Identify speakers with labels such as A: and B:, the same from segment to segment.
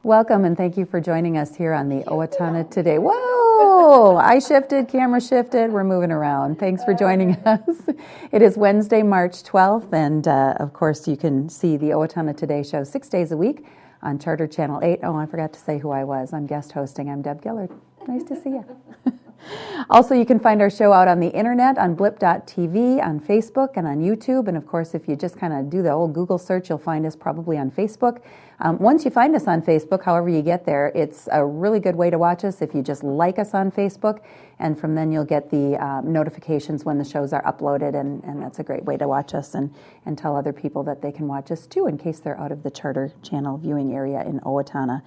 A: Welcome and thank you for joining us here on the Owatonna Today. Whoa! I shifted, camera shifted, we're moving around. Thanks for joining us. It is Wednesday, March 12th, and of course you can see the Owatonna Today Show 6 days a week on Charter Channel 8. Oh, I forgot to say who I was. I'm guest hosting. I'm Deb Gillard. Nice to see you. Also, you can find our show out on the internet, on blip.tv, on Facebook, and on YouTube. And of course, if you just kind of do the old Google search, you'll find us probably on Facebook. Once you find us on Facebook, however you get there, it's a really good way to watch us if you just like us on Facebook. And from then you'll get the notifications when the shows are uploaded. And that's a great way to watch us and tell other people that they can watch us too in case they're out of the Charter Channel viewing area in Owatonna.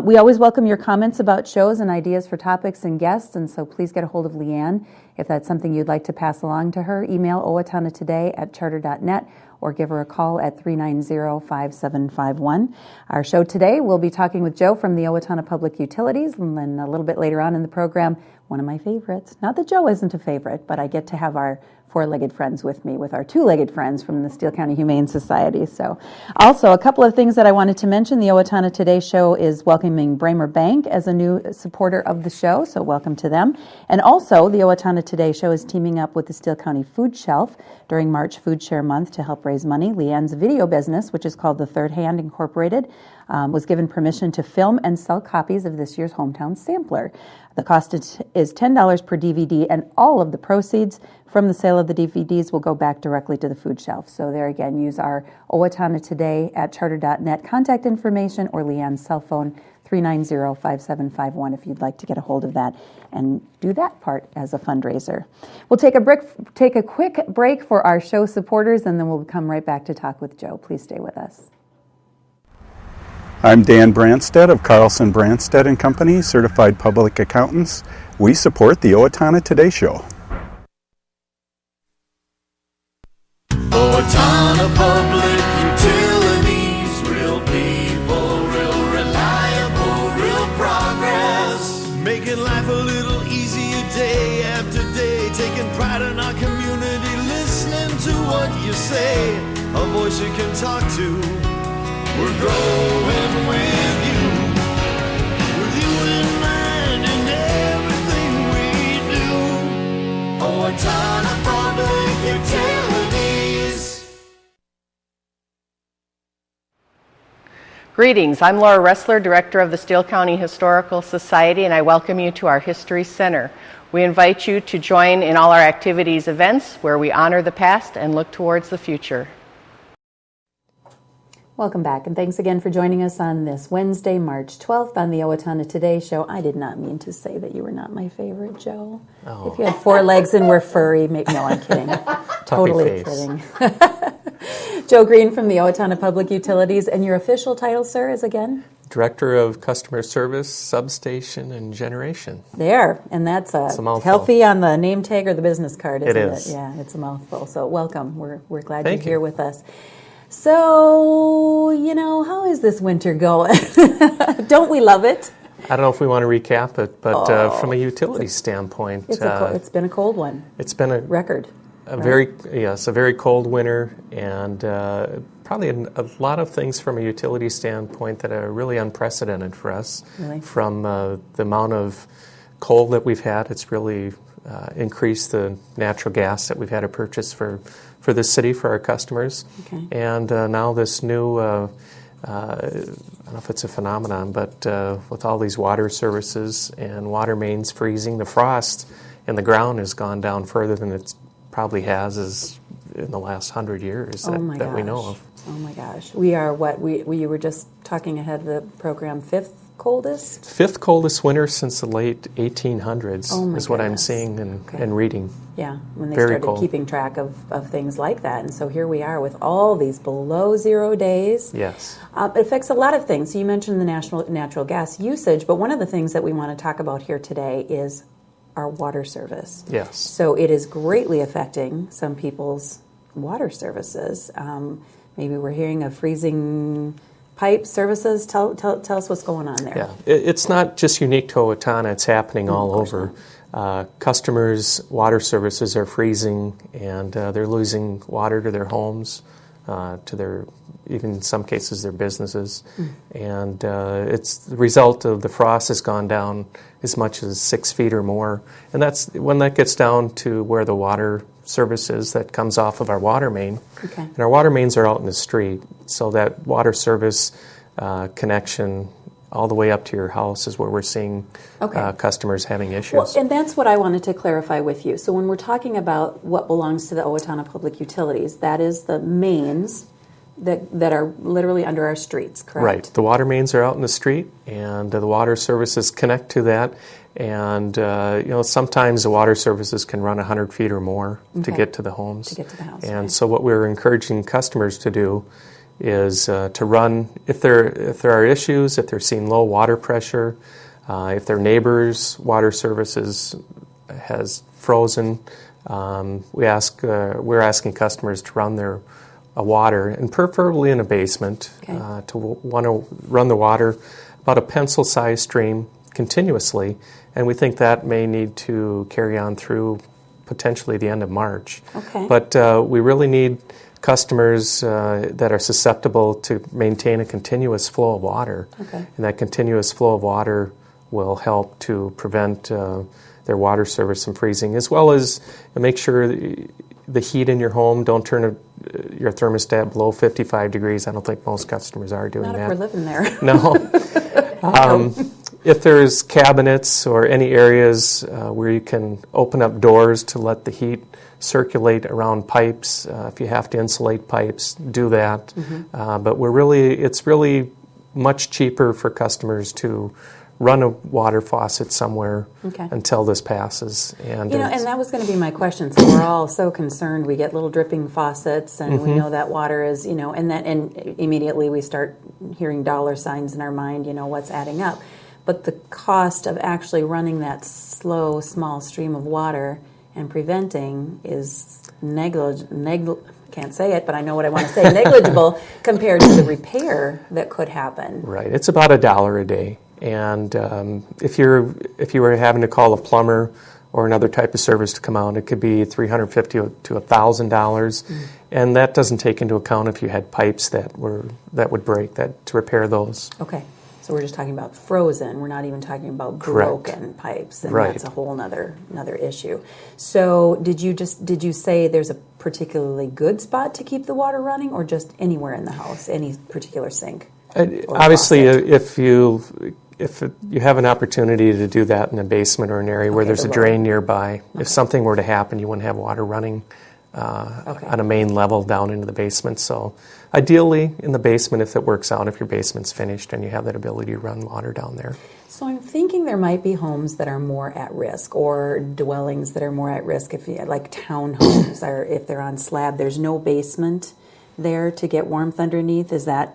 A: We always welcome your comments about shows and ideas for topics and guests. And so please get a hold of Leanne if that's something you'd like to pass along to her. Email owatonatoday@charter.net or give her a call at 390-5751. Our show today, we'll be talking with Joe from the Owatonna Public Utilities, and then a little bit later on in the program, one of my favorites. Not that Joe isn't a favorite, but I get to have our four-legged friends with me, with our two-legged friends from the Steele County Humane Society. So, also, a couple of things that I wanted to mention. The Owatonna Today Show is welcoming Bramer Bank as a new supporter of the show, so welcome to them. And also, the Owatonna Today Show is teaming up with the Steele County Food Shelf during March Food Share Month to help raise money. Leanne's video business, which is called The Third Hand Incorporated, was given permission to film and sell copies of this year's Hometown Sampler. The cost is $10 per DVD, and all of the proceeds from the sale of the DVDs will go back directly to the food shelf. So there again, use our Owatonna Today at charter.net contact information or Leanne's cell phone, 390-5751, if you'd like to get a hold of that and do that part as a fundraiser. We'll take a quick break for our show supporters, and then we'll come right back to talk with Joe. Please stay with us.
B: I'm Dan Branstead of Carlson Branstead & Company, Certified Public Accountants. We support the Owatonna Today Show.
C: Owatonna Public Utilities, real people, real reliable, real progress. Making life a little easier day after day, taking pride in our community, listening to what you say, a voice you can talk to. We're growing with you in mind in everything we do. Owatonna Public Utilities.
D: Greetings, I'm Laura Ressler, Director of the Steele County Historical Society, and I welcome you to our History Center. We invite you to join in all our activities events where we honor the past and look towards the future.
A: Welcome back, and thanks again for joining us on this Wednesday, March 12th on the Owatonna Today Show. I did not mean to say that you were not my favorite, Joe. Oh. If you had four legs and were furry, no, I'm kidding. Totally kidding. Joe Green from the Owatonna Public Utilities, and your official title, sir, is again?
E: Director of Customer Service, Substation, and Generation.
A: There, and that's healthy on the name tag or the business card, isn't it?
E: It is.
A: Yeah, it's a mouthful. So welcome. We're glad
E: Thank
A: you're here with us. So, how is this winter going? Don't we love it?
E: I don't know if we want to recap it, but from a utility standpoint,
A: it's been a cold one.
E: It's been a
A: record.
E: A very cold winter, and probably a lot of things from a utility standpoint that are really unprecedented for us.
A: Really?
E: From the amount of cold that we've had, it's really increased the natural gas that we've had to purchase for the city, for our customers.
A: Okay.
E: And now this new, I don't know if it's a phenomenon, but with all these water services and water mains freezing, the frost in the ground has gone down further than it probably has in the last 100 years that we know of.
A: Oh my gosh. We are we were just talking ahead of the program, fifth coldest winter since the late 1800s is what I'm seeing and reading. Yeah, when they
E: Very
A: started
E: cold.
A: keeping track of things like that. And so here we are with all these below zero days.
E: Yes.
A: It affects a lot of things. So you mentioned the natural gas usage, but one of the things that we want to talk about here today is our water service.
E: Yes.
A: So it is greatly affecting some people's water services. Maybe we're hearing of freezing pipe services. Tell us what's going on there.
E: Yeah, it's not just unique to Owatonna. It's happening all over. Customers' water services are freezing, and they're losing water to their homes. to their, even in some cases, their businesses. And it's the result of the frost has gone down as much as 6 feet or more. And that's when that gets down to where the water service is that comes off of our water main.
A: Okay.
E: And our water mains are out in the street, so that water service connection all the way up to your house is where we're seeing customers having issues.
A: Well, and that's what I wanted to clarify with you. So when we're talking about what belongs to the Owatonna Public Utilities, that is the mains that are literally under our streets, correct?
E: Right. The water mains are out in the street, and the water services connect to that. And sometimes the water services can run 100 feet or more to get to the homes.
A: To get to the house.
E: And so what we're encouraging customers to do is to run, if there are issues, if they're seeing low water pressure, if their neighbor's water services has frozen, we're asking customers to run their water, and preferably in a basement, to want to run the water about a pencil-sized stream continuously, and we think that may need to carry on through potentially the end of March.
A: Okay.
E: But we really need customers that are susceptible to maintain a continuous flow of water.
A: Okay.
E: And that continuous flow of water will help to prevent their water service from freezing, as well as make sure the heat in your home, don't turn your thermostat below 55 degrees. I don't think most customers are doing that.
A: Not if we're living there.
E: No. If there's cabinets or any areas where you can open up doors to let the heat circulate around pipes, if you have to insulate pipes, do that. But it's really much cheaper for customers to run a water faucet somewhere until this passes. And
A: and that was going to be my question. So we're all so concerned. We get little dripping faucets, and we know that water is, and immediately we start hearing dollar signs in our mind. What's adding up. But the cost of actually running that slow, small stream of water and preventing is can't say it, but I know what I want to say, negligible compared to the repair that could happen.
E: Right. It's about $1 a day. And if you were having to call a plumber or another type of service to come out, it could be $350 to $1,000, and that doesn't take into account if you had pipes that would break to repair those.
A: Okay, so we're just talking about frozen. We're not even talking about broken pipes, and that's a whole another issue. So did you say there's a particularly good spot to keep the water running, or just anywhere in the house, any particular sink?
E: Obviously, if you have an opportunity to do that in a basement or an area where there's a drain nearby, if something were to happen, you wouldn't have water running on a main level down into the basement. So ideally in the basement, if it works out, if your basement's finished and you have that ability to run water down there.
A: So I'm thinking there might be homes that are more at risk, or dwellings that are more at risk, like townhomes, or if they're on slab, there's no basement there to get warmth underneath. Is that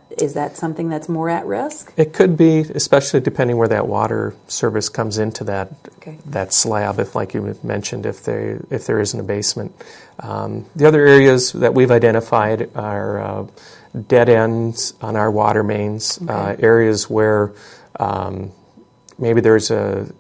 A: something that's more at risk?
E: It could be, especially depending where that water service comes into that slab. If, like you mentioned, if there isn't a basement. The other areas that we've identified are dead ends on our water mains, areas where maybe there's a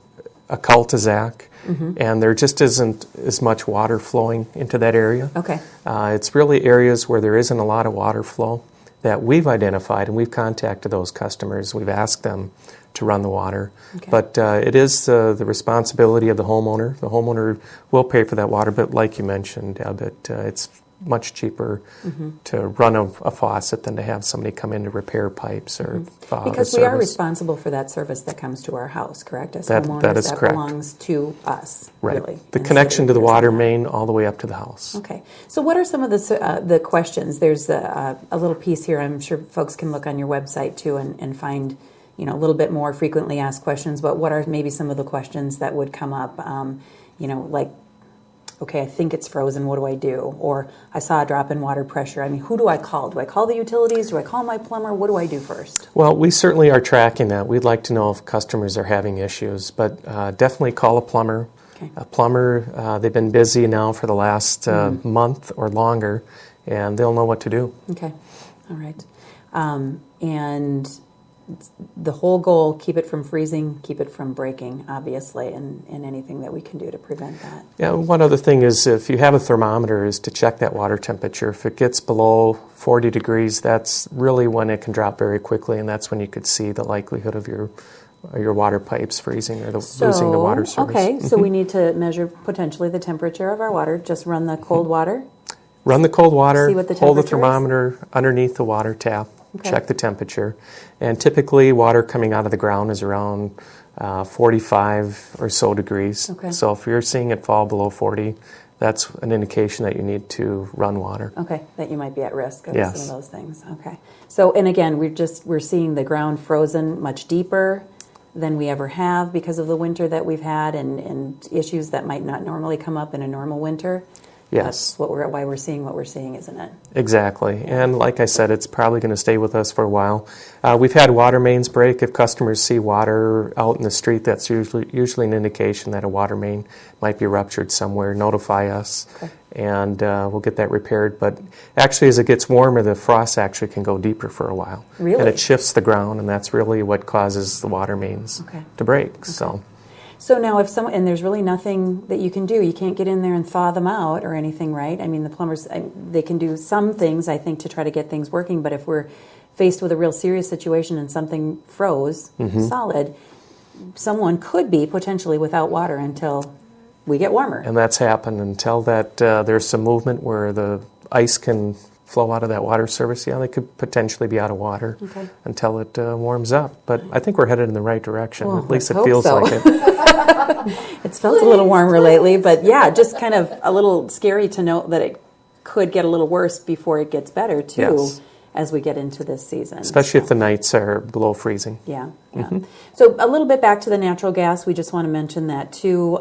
E: cul-de-sac. And there just isn't as much water flowing into that area. Okay. It's really areas where there isn't a lot of water flow that we've identified, and we've contacted those customers. We've asked them to run the water. Okay. But it is the responsibility of the homeowner. The homeowner will pay for that water, but like you mentioned, Deb, it's much cheaper to run a faucet than to have somebody come in to repair pipes or
A: because we are responsible for that service that comes to our house, correct? As homeowners,
E: that is correct.
A: Belongs to us,
E: right.
A: Really.
E: The connection to the water main all the way up to the house.
A: Okay. So what are some of the questions? There's a little piece here. I'm sure folks can look on your website too and find a little bit more frequently asked questions. But what are maybe some of the questions that would come up? Like, okay, I think it's frozen, what do I do? Or I saw a drop in water pressure. I mean, who do I call? Do I call the utilities? Do I call my plumber? What do I do first?
E: Well, we certainly are tracking that. We'd like to know if customers are having issues, but definitely call a plumber. Okay. A plumber, they've been busy now for the last month or longer, and they'll know what to do.
A: Okay, all right. And the whole goal, keep it from freezing, keep it from breaking, obviously, and anything that we can do to prevent that.
E: Yeah, one other thing is if you have a thermometer is to check that water temperature. If it gets below 40 degrees, that's really when it can drop very quickly, and that's when you could see the likelihood of your water pipes freezing or losing the water service.
A: Okay, so we need to measure potentially the temperature of our water. Just run the cold water.
E: Run the cold water,
A: See what the
E: hold the
A: temperature is?
E: thermometer underneath the water tap,
A: Okay.
E: check the temperature. And typically water coming out of the ground is around 45 or so degrees.
A: Okay.
E: So if you're seeing it fall below 40, that's an indication that you need to run water.
A: Okay, that you might be at risk of
E: Yes.
A: some of those things. Okay. So, and again, we're seeing the ground frozen much deeper than we ever have because of the winter that we've had and issues that might not normally come up in a normal winter.
E: Yes.
A: That's why we're seeing what we're seeing, isn't it?
E: Exactly. And like I said, it's probably going to stay with us for a while. We've had water mains break. If customers see water out in the street, that's usually an indication that a water main might be ruptured somewhere. Notify us,
A: Okay.
E: and we'll get that repaired. But actually, as it gets warmer, the frost actually can go deeper for a while.
A: Really?
E: And it shifts the ground, and that's really what causes the water mains
A: Okay.
E: to break. So.
A: So now if someone, and there's really nothing that you can do, you can't get in there and thaw them out or anything, right? I mean, the plumbers, they can do some things, I think, to try to get things working, but if we're faced with a real serious situation and something froze solid, someone could be potentially without water until we get warmer.
E: And that's happened until that there's some movement where the ice can flow out of that water service. Yeah, they could potentially be out of water
A: Okay.
E: until it warms up. But I think we're headed in the right direction.
A: Well,
E: At least it
A: let's
E: feels
A: hope so.
E: like it.
A: It's felt a little warmer lately, but yeah, just kind of a little scary to know that it could get a little worse before it gets better, too,
E: Yes.
A: as we get into this season.
E: Especially if the nights are below freezing.
A: Yeah, yeah. So a little bit back to the natural gas. We just want to mention that too.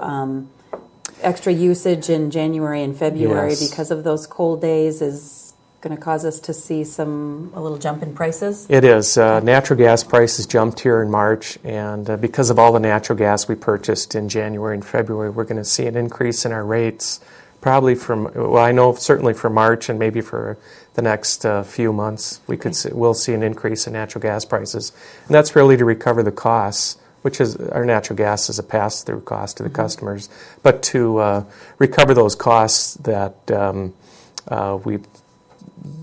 A: Extra usage in January and February
E: Yes.
A: because of those cold days is going to cause us to see a little jump in prices.
E: It is. Natural gas prices jumped here in March, and because of all the natural gas we purchased in January and February, we're going to see an increase in our rates probably I know certainly for March and maybe for the next few months. We'll see an increase in natural gas prices. And that's really to recover the costs, which is our natural gas is a pass-through cost to the customers, but to recover those costs that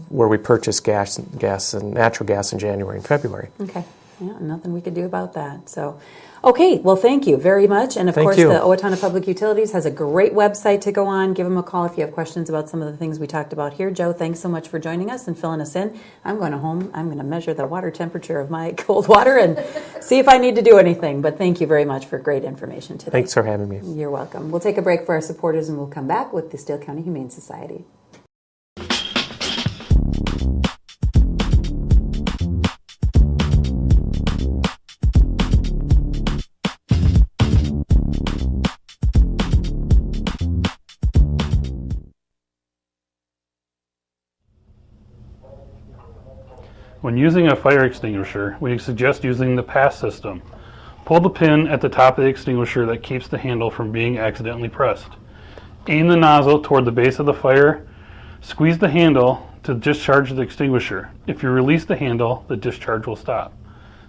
E: where we purchased gas and natural gas in January and February.
A: Okay. Yeah, nothing we could do about that. So, okay, well, thank you very much. And of
E: Thank
A: course,
E: you.
A: the Owatonna Public Utilities has a great website to go on. Give them a call if you have questions about some of the things we talked about here. Joe, thanks so much for joining us and filling us in. I'm going home. I'm going to measure the water temperature of my cold water and see if I need to do anything. But thank you very much for great information today.
E: Thanks for having me.
A: You're welcome. We'll take a break for our supporters and we'll come back with the Steele County Humane Society.
F: When using a fire extinguisher, we suggest using the pass system. Pull the pin at the top of the extinguisher that keeps the handle from being accidentally pressed. Aim the nozzle toward the base of the fire. Squeeze the handle to discharge the extinguisher. If you release the handle, the discharge will stop.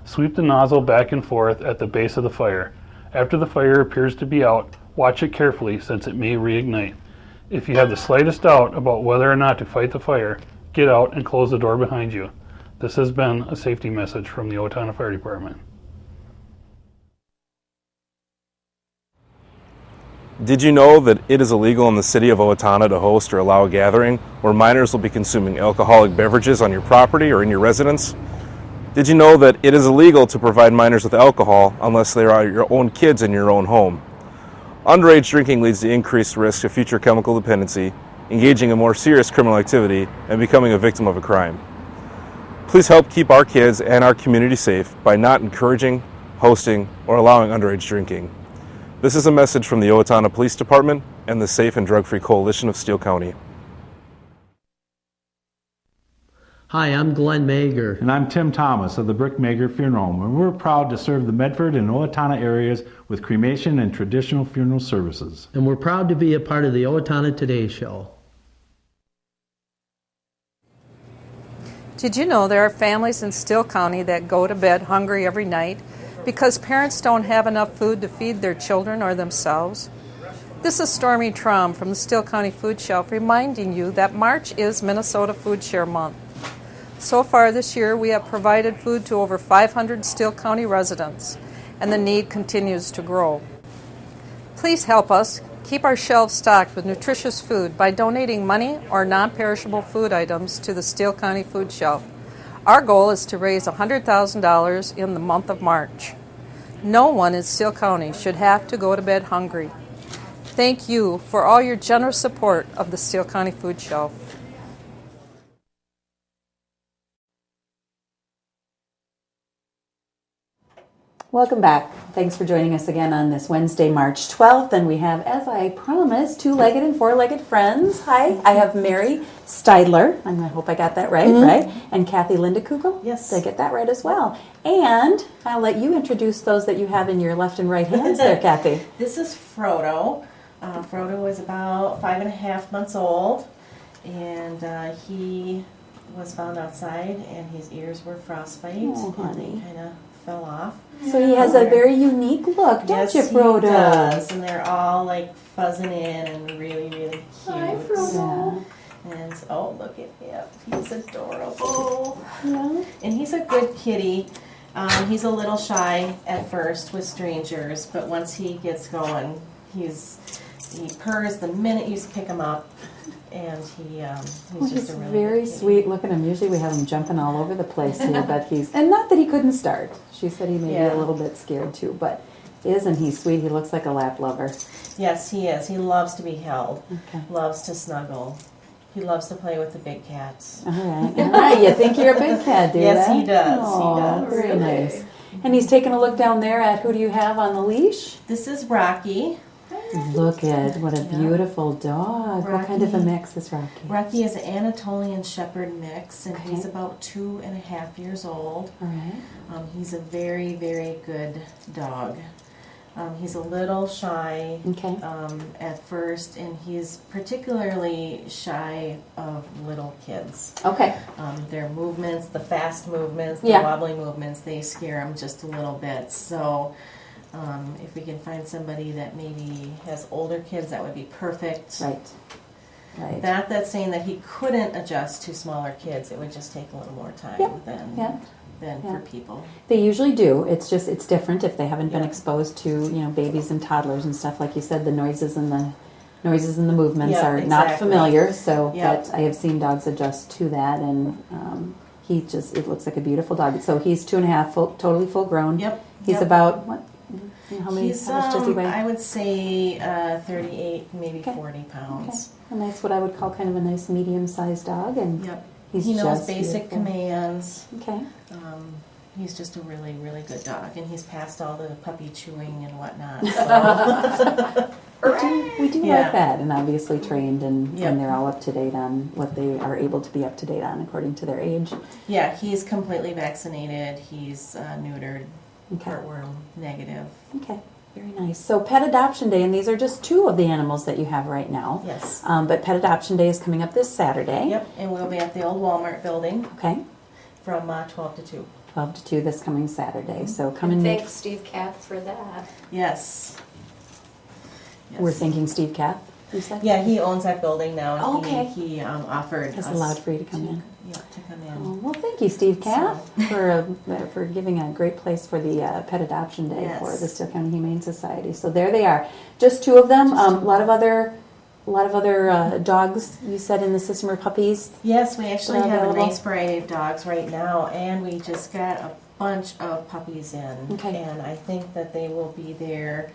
F: Sweep the nozzle back and forth at the base of the fire. After the fire appears to be out, watch it carefully since it may reignite. If you have the slightest doubt about whether or not to fight the fire, get out and close the door behind you. This has been a safety message from the Owatonna Fire Department.
G: Did you know that it is illegal in the city of Owatonna to host or allow a gathering where minors will be consuming alcoholic beverages on your property or in your residence? Did you know that it is illegal to provide minors with alcohol unless they are your own kids in your own home? Underage drinking leads to increased risk of future chemical dependency, engaging in more serious criminal activity, and becoming a victim of a crime. Please help keep our kids and our community safe by not encouraging, hosting, or allowing underage drinking. This is a message from the Owatonna Police Department and the Safe and Drug-Free Coalition of Steele County.
H: Hi, I'm Glenn Mager.
I: And I'm Tim Thomas of the Brick Mager Funeral Home, and we're proud to serve the Medford and Owatonna areas with cremation and traditional funeral services.
H: And we're proud to be a part of the Owatonna Today Show.
J: Did you know there are families in Steele County that go to bed hungry every night because parents don't have enough food to feed their children or themselves? This is Stormy Traum from the Steele County Food Shelf reminding you that March is Minnesota Food Share Month. So far this year, we have provided food to over 500 Steele County residents, and the need continues to grow. Please help us keep our shelves stocked with nutritious food by donating money or non-perishable food items to the Steele County Food Shelf. Our goal is to raise $100,000 in the month of March. No one in Steele County should have to go to bed hungry. Thank you for all your generous support of the Steele County Food Shelf.
A: Welcome back. Thanks for joining us again on this Wednesday, March 12th. And we have, as I promised, two-legged and four-legged friends. Hi, I have Mary Steidler. I hope I got that right? And Cathy Lindekugal.
K: Yes.
A: Did I get that right as well? And I'll let you introduce those that you have in your left and right hands there, Cathy.
K: This is Frodo. Frodo is about 5.5 months old, and he was found outside, and his ears were frostbite.
A: Oh, honey.
K: And kind of fell off.
A: So he has a very unique look, don't you, Frodo?
K: Yes, he does, and they're all like fuzzing in and really, really cute.
A: Hi, Frodo.
K: And oh, look at him. He's adorable.
A: Yeah.
K: And he's a good kitty. He's a little shy at first with strangers, but once he gets going, he purrs the minute you pick him up. And he's just a really
A: very
K: good kitty.
A: sweet. Look at him. Usually we have him jumping all over the place here, but and not that he couldn't start. She said he may be a little bit scared too, but isn't he sweet? He looks like a lap lover.
K: Yes, he is. He loves to be held.
A: Okay.
K: Loves to snuggle. He loves to play with the big cats.
A: All right. You think you're a big cat, do you?
K: Yes, he does.
A: Oh,
K: he does.
A: Very nice. And he's taking a look down there at who do you have on the leash?
K: This is Rocky.
A: Look at what a beautiful dog.
K: Rocky.
A: What kind of a mix is Rocky?
K: Rocky is an Anatolian Shepherd mix, and
A: Okay.
K: he's about 2.5 years old.
A: All right.
K: He's a very, very good dog. He's a little shy at first, and he's particularly shy of little kids.
A: Okay.
K: Their movements, the fast movements, the wobbly movements, they scare him just a little bit. So if we can find somebody that maybe has older kids, that would be perfect.
A: Right.
K: Not that saying that he couldn't adjust to smaller kids. It would just take a little more time than for people.
A: They usually do. It's different if they haven't been exposed to babies and toddlers and stuff. Like you said, the noises and the movements are not familiar. So, but I have seen dogs adjust to that, and it looks like a beautiful dog. So he's 2.5, totally full grown.
K: Yep.
A: He's about what? How much does he weigh?
K: I would say 38, maybe 40 pounds.
A: Okay. And that's what I would call kind of a nice medium-sized dog. And
K: he knows
A: just
K: basic
A: beautiful.
K: commands.
A: Okay.
K: He's just a really, really good dog, and he's passed all the puppy chewing and whatnot. So.
A: We do like that, and obviously trained, and they're all up to date on what they are able to be up to date on according to their age.
K: Yeah, he's completely vaccinated. He's neutered, heartworm negative.
A: Okay, very nice. So Pet Adoption Day, and these are just two of the animals that you have right now.
K: Yes.
A: But Pet Adoption Day is coming up this Saturday.
K: Yep, and we'll be at the old Walmart building.
A: Okay.
K: From 12 to 2.
A: 12 to 2 this coming Saturday. So come
L: and
A: and
L: thanks Steve Kath for that.
K: Yes.
A: We're thanking Steve Kath, you said?
K: Yeah, he owns that building now. And
A: okay.
K: He offered
A: has
K: us
A: allowed for you to come in.
K: Yeah, to come in.
A: Oh, well, thank you, Steve Kath, for giving a great place for the Pet Adoption Day for the Steele County Humane Society. So there they are, just two of them. A lot of other dogs. You said in the system are puppies.
K: Yes, we actually have a nice variety of dogs right now, and we just got a bunch of puppies in.
A: Okay.
K: And I think that they will be there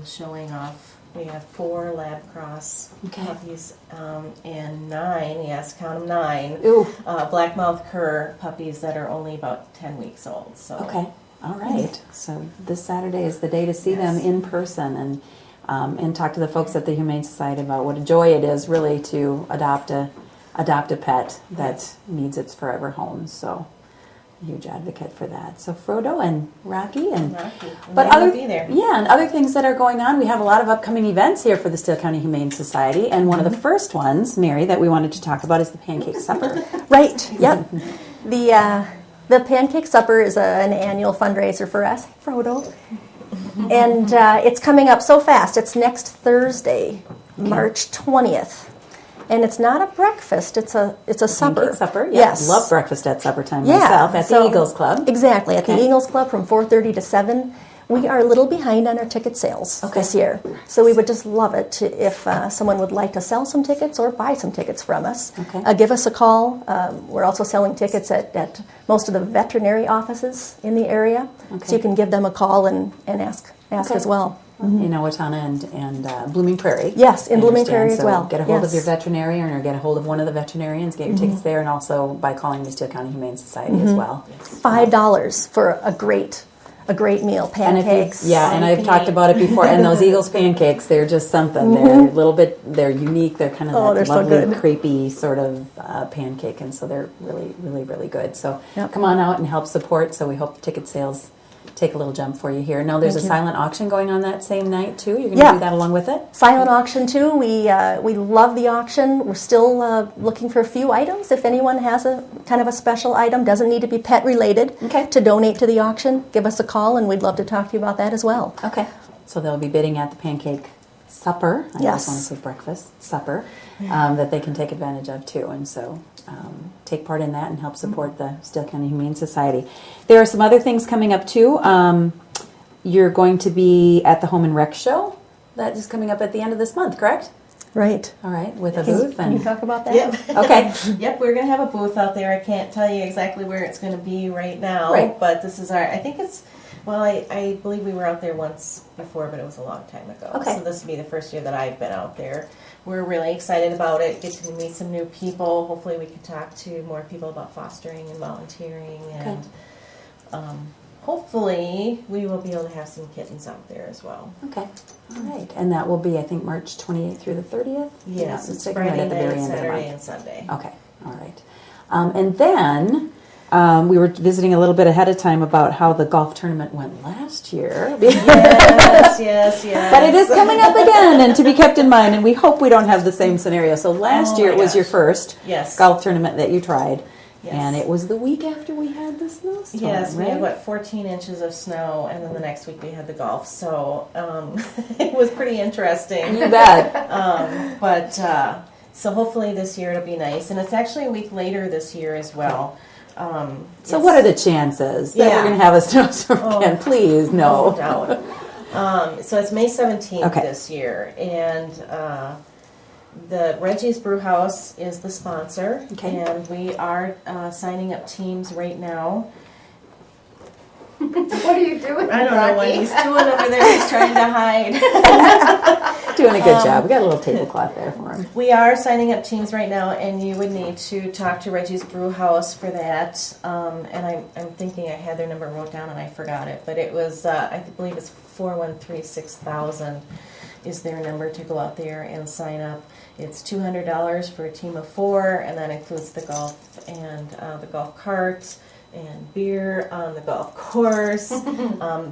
K: showing off. We have 4 lab cross puppies and 9, count them 9, black-mouthed cur puppies that are only about 10 weeks old. So.
A: Okay, all right. So this Saturday is the day to see them in person and talk to the folks at the Humane Society about what a joy it is really to adopt a pet that needs its forever home. So huge advocate for that. So Frodo and Rocky and
K: will be there.
A: And other things that are going on. We have a lot of upcoming events here for the Steele County Humane Society, and one of the first ones, Mary, that we wanted to talk about is the pancake supper. Right. Yep.
M: The pancake supper is an annual fundraiser for us, Frodo, and it's coming up so fast. It's next Thursday, March 20th, and it's not a breakfast. It's a supper.
A: Pancake supper. Yeah.
M: Yes,
A: Love breakfast at supper time myself at the Eagles Club.
M: Exactly, at the Eagles Club from 4:30 to 7. We are a little behind on our ticket sales this year, so we would just love it if someone would like to sell some tickets or buy some tickets from us. Give us a call. We're also selling tickets at most of the veterinary offices in the area, so you can give them a call and ask as well.
A: In Owatonna and Blooming Prairie.
M: Yes, in Blooming Prairie as well.
A: Get a hold of your veterinarian or get a hold of one of the veterinarians, get your tickets there, and also by calling the Steele County Humane Society as well.
M: $5 for a great meal, pancakes.
A: And I've talked about it before. And those Eagles pancakes, they're just something. They're a little bit, they're unique. They're kind of that lovely, crepey sort of pancake, and so they're really, really, really good. So come on out and help support. So we hope the ticket sales take a little jump for you here. Now there's a silent auction going on that same night too. You're going to do that along with it?
M: Silent auction too. We love the auction. We're still looking for a few items. If anyone has a kind of a special item, doesn't need to be pet related, to donate to the auction, give us a call and we'd love to talk to you about that as well.
A: Okay. So they'll be bidding at the pancake supper. I just want to say breakfast, supper, that they can take advantage of too. And so take part in that and help support the Steele County Humane Society. There are some other things coming up too. You're going to be at the Home and Rec Show. That is coming up at the end of this month, correct?
M: Right.
A: All right, with a booth.
M: Can you talk about that?
K: Yep.
A: Okay.
K: Yep, we're going to have a booth out there. I can't tell you exactly where it's going to be right now, but this is I think it's, I believe we were out there once before, but it was a long time ago.
M: Okay.
K: So this will be the first year that I've been out there. We're really excited about it, get to meet some new people. Hopefully we can talk to more people about fostering and volunteering, and hopefully we will be able to have some kittens out there as well.
A: Okay. All right. And that will be, I think, March 28th through the 30th?
K: Yes, it's Friday night, Saturday, and Sunday.
A: Okay. All right. And then we were visiting a little bit ahead of time about how the golf tournament went last year.
K: yes.
A: But it is coming up again, and to be kept in mind, and we hope we don't have the same scenario. So last year it was your first golf tournament that you tried, and it was the week after we had the snowstorm.
K: Yes, we had 14 inches of snow, and then the next week we had the golf. So it was pretty interesting.
A: You bet.
K: So hopefully this year it'll be nice, and it's actually a week later this year as well.
A: So what are the chances that we're going to have a snowstorm again? Please, no.
K: No doubt. So it's May 17th this year, and the Reggie's Brew House is the sponsor, and we are signing up teams right now.
L: What are you doing,
K: I don't know what he's doing over there. He's trying to hide.
A: Doing a good job. We got a little tablecloth there for him.
K: We are signing up teams right now, and you would need to talk to Reggie's Brew House for that. And I'm thinking I had their number wrote down and I forgot it, but it was I believe it's 413-6000 is their number to go out there and sign up. It's $200 for a team of 4, and that includes the golf and the golf carts and beer on the golf course.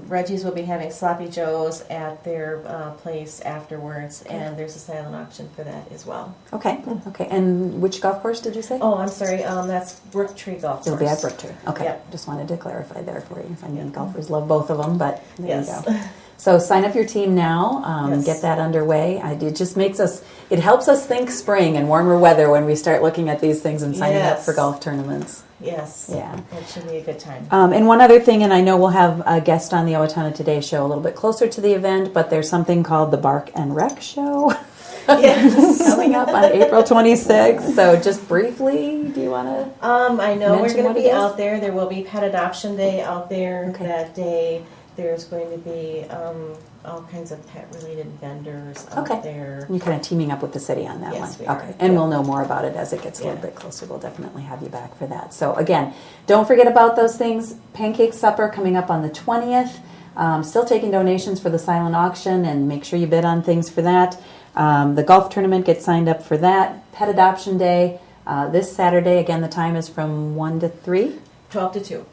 K: Reggie's will be having Sloppy Joe's at their place afterwards, and there's a silent auction for that as well.
A: Okay. And which golf course did you say?
K: Oh, I'm sorry. That's Brooktree Golf Course.
A: It'll be at Brooktree. Okay.
K: Yep.
A: Just wanted to clarify there for you. I mean, golfers love both of them, but there you go. So sign up your team now. Get that underway. It just makes us, it helps us think spring and warmer weather when we start looking at these things and signing up for golf tournaments.
K: Yes.
A: Yeah.
K: It should be a good time.
A: And one other thing, and I know we'll have a guest on the Owatonna Today Show a little bit closer to the event, but there's something called the Bark and Rec Show. Coming up on April 26th. So just briefly, do you want to
K: I know we're going to be out
A: there.
K: There will be Pet Adoption Day out there that day. There's going to be all kinds of pet-related vendors out there.
A: You're kind of teaming up with the city on that one.
K: Yes, we are.
A: And we'll know more about it as it gets a little bit closer. We'll definitely have you back for that. So again, don't forget about those things. Pancake Supper coming up on the 20th. Still taking donations for the silent auction, and make sure you bid on things for that. The golf tournament, get signed up for that. Pet Adoption Day this Saturday. Again, the time is from 1 to 3.
K: 12 to 2.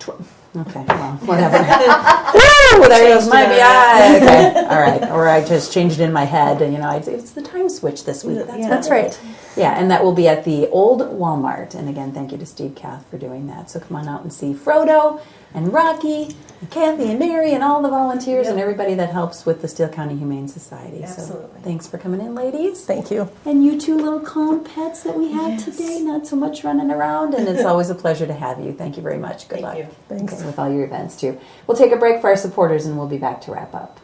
A: Okay, well, whatever. Woo, there goes my BI. Okay, all right. Or I just changed it in my head, and it's the time switch this week.
M: That's right.
A: Yeah, and that will be at the old Walmart. And again, thank you to Steve Cath for doing that. So come on out and see Frodo and Rocky and Cathy and Mary and all the volunteers and everybody that helps with the Steele County Humane Society.
K: Absolutely.
A: So thanks for coming in, ladies.
M: Thank you.
A: And you two little calm pets that we have today, not so much running around. And it's always a pleasure to have you. Thank you very much. Good luck.
M: Thanks.
A: Okay, with all your events, too. We'll take a break for our supporters, and we'll be back to wrap up.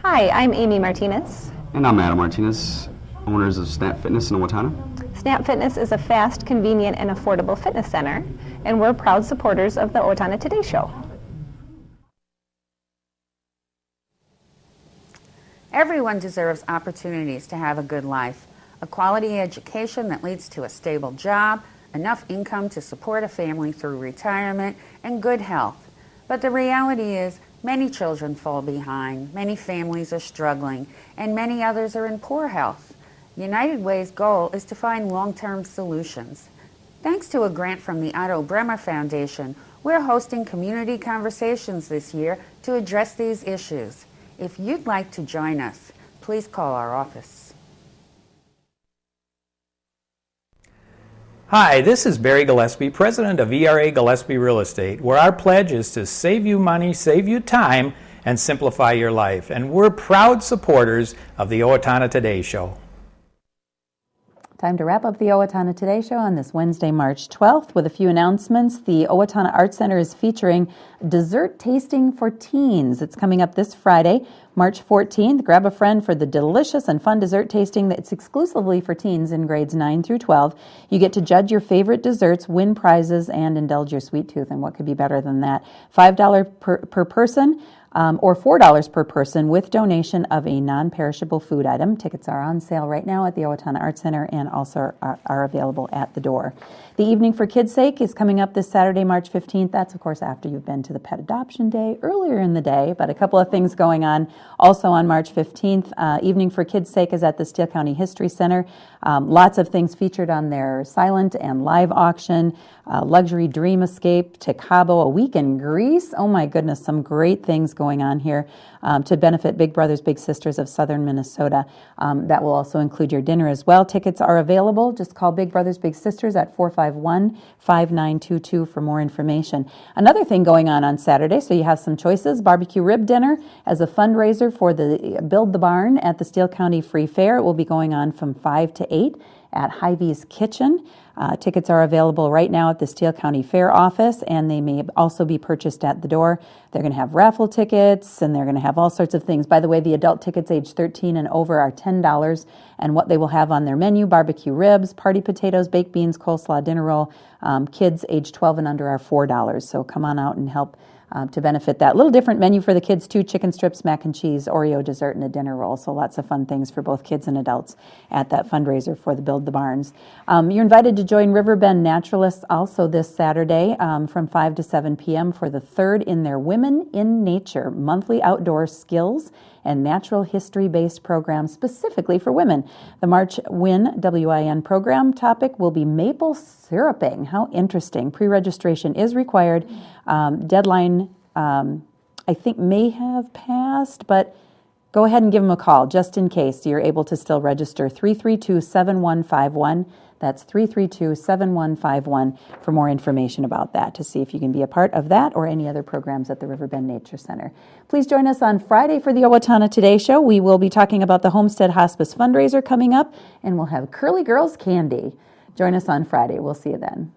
N: Hi, I'm Amy Martinez.
O: And I'm Adam Martinez, owners of Snap Fitness in Owatonna.
N: Snap Fitness is a fast, convenient, and affordable fitness center, and we're proud supporters of the Owatonna Today Show.
P: Everyone deserves opportunities to have a good life, a quality education that leads to a stable job, enough income to support a family through retirement, and good health. But the reality is, many children fall behind, many families are struggling, and many others are in poor health. United Way's goal is to find long-term solutions. Thanks to a grant from the Otto Bremer Foundation, we're hosting community conversations this year to address these issues. If you'd like to join us, please call our office.
Q: Hi, this is Barry Gillespie, president of ERA Gillespie Real Estate, where our pledge is to save you money, save you time, and simplify your life. And we're proud supporters of the Owatonna Today Show.
A: Time to wrap up the Owatonna Today Show on this Wednesday, March 12th with a few announcements. The Owatonna Art Center is featuring dessert tasting for teens. It's coming up this Friday, March 14th. Grab a friend for the delicious and fun dessert tasting that's exclusively for teens in grades 9 through 12. You get to judge your favorite desserts, win prizes, and indulge your sweet tooth. And what could be better than that? $5 per person. Or $4 per person with donation of a non-perishable food item. Tickets are on sale right now at the Owatonna Art Center and also are available at the door. The Evening for Kids' Sake is coming up this Saturday, March 15th. That's, of course, after you've been to the Pet Adoption Day earlier in the day, but a couple of things going on also on March 15th. Evening for Kids' Sake is at the Steele County History Center. Lots of things featured on their silent and live auction. Luxury Dream Escape to Cabo, a week in Greece. Oh my goodness, some great things going on here to benefit Big Brothers Big Sisters of Southern Minnesota. That will also include your dinner as well. Tickets are available. Just call Big Brothers Big Sisters at 451-5922 for more information. Another thing going on Saturday, so you have some choices. Barbecue rib dinner as a fundraiser for the Build the Barn at the Steele County Free Fair. It will be going on from 5 to 8 at Hy-Vee's Kitchen. Tickets are available right now at the Steele County Fair office, and they may also be purchased at the door. They're going to have raffle tickets, and they're going to have all sorts of things. By the way, the adult tickets age 13 and over are $10, and what they will have on their menu, barbecue ribs, party potatoes, baked beans, coleslaw, dinner roll. Kids age 12 and under are $4, so come on out and help to benefit that. Little different menu for the kids too, chicken strips, mac and cheese, Oreo dessert, and a dinner roll. So lots of fun things for both kids and adults at that fundraiser for the Build the Barns. You're invited to join Riverbend Naturalists also this Saturday from 5 to 7 p.m. for the third in their Women in Nature monthly outdoor skills and natural history-based program specifically for women. The March WIN program topic will be maple syruping. How interesting. Pre-registration is required. Deadline, I think, may have passed, but go ahead and give them a call just in case. You're able to still register 332-7151. That's 332-7151 for more information about that, to see if you can be a part of that or any other programs at the Riverbend Nature Center. Please join us on Friday for the Owatonna Today Show. We will be talking about the Homestead Hospice fundraiser coming up, and we'll have Curly Girls candy. Join us on Friday. We'll see you then.